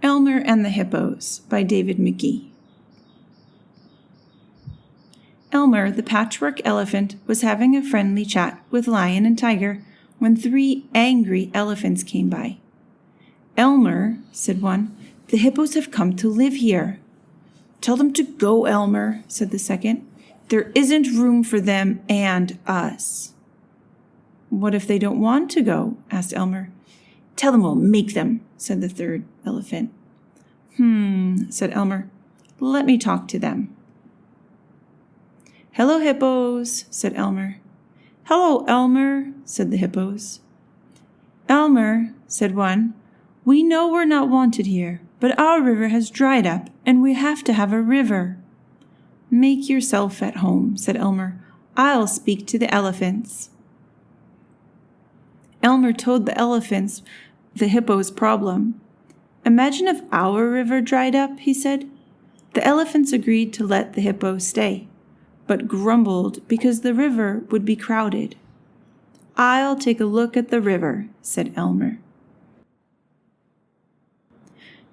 Elmer and the Hippos by David McGee. Elmer, the patchwork elephant, was having a friendly chat with Lion and Tiger when 3 angry elephants came by. "Elmer," said one, "the hippos have come to live here." "Tell them to go, Elmer," said the second. "There isn't room for them and us." "What if they don't want to go?" asked Elmer. "Tell them we'll make them," said the third elephant. Said Elmer. "Let me talk to them." "Hello, hippos," said Elmer. "Hello, Elmer," said the hippos. "Elmer," said one, "we know we're not wanted here, but our river has dried up and we have to have a river." "Make yourself at home," said Elmer. "I'll speak to the elephants." Elmer told the elephants the hippos' problem. "Imagine if our river dried up," he said. The elephants agreed to let the hippos stay, but grumbled because the river would be crowded. "I'll take a look at the river," said Elmer.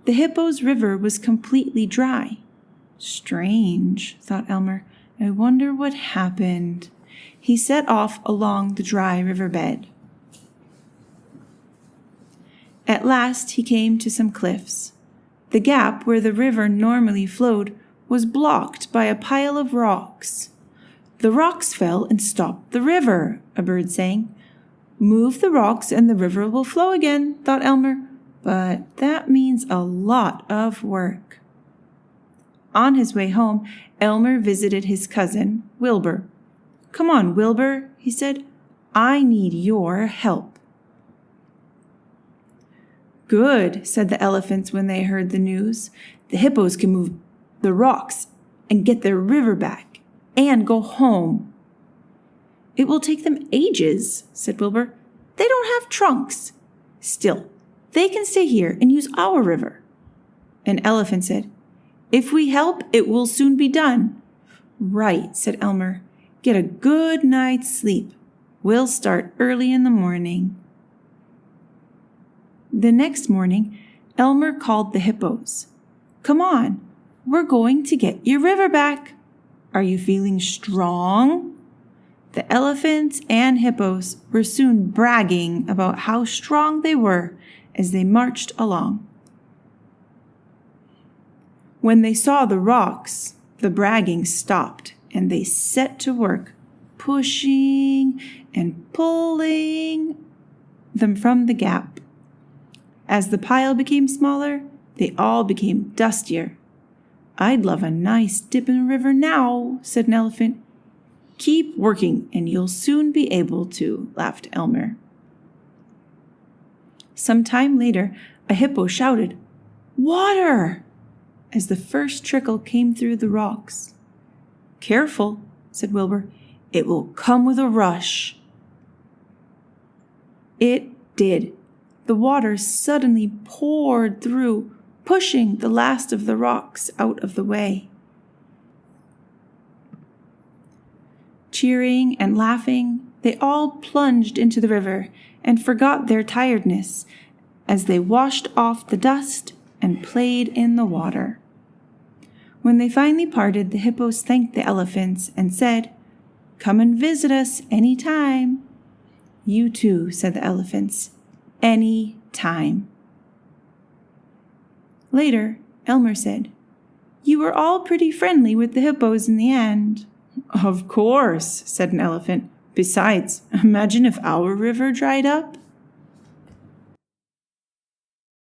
The hippos' river was completely dry. "Strange," thought Elmer. "I wonder what happened." He set off along the dry riverbed. At last he came to some cliffs. The gap where the river normally flowed was blocked by a pile of rocks. "The rocks fell and stopped the river," a bird sang. "Move the rocks and the river will flow again," thought Elmer. But that means a lot of work. On his way home, Elmer visited his cousin, Wilbur. "Come on, Wilbur," he said. "I need your help." "Good," said the elephants when they heard the news. "The hippos can move the rocks and get their river back and go home." "It will take them ages," said Wilbur. "They don't have trunks." "Still, they can stay here and use our river." An elephant said, "If we help, it will soon be done." "Right," said Elmer. "Get a good night's sleep. We'll start early in the morning." The next morning, Elmer called the hippos. "Come on, we're going to get your river back. Are you feeling strong?" The elephants and hippos were soon bragging about how strong they were as they marched along. When they saw the rocks, the bragging stopped and they set to work, pushing and pulling them from the gap. As the pile became smaller, they all became dustier. "I'd love a nice dip in the river now," said an elephant. "Keep working and you'll soon be able to," laughed Elmer. Some time later, a hippo shouted, "Water!" as the first trickle came through the rocks. "Careful," said Wilbur. "It will come with a rush." It did. The water suddenly poured through, pushing the last of the rocks out of the way. Cheering and laughing, they all plunged into the river and forgot their tiredness as they washed off the dust and played in the water. When they finally parted, the hippos thanked the elephants and said, "Come and visit us any time." "You too," said the elephants. "Any time." Later, Elmer said, "You were all pretty friendly with the hippos in the end." "Of course," said an elephant. "Besides, imagine if our river dried up."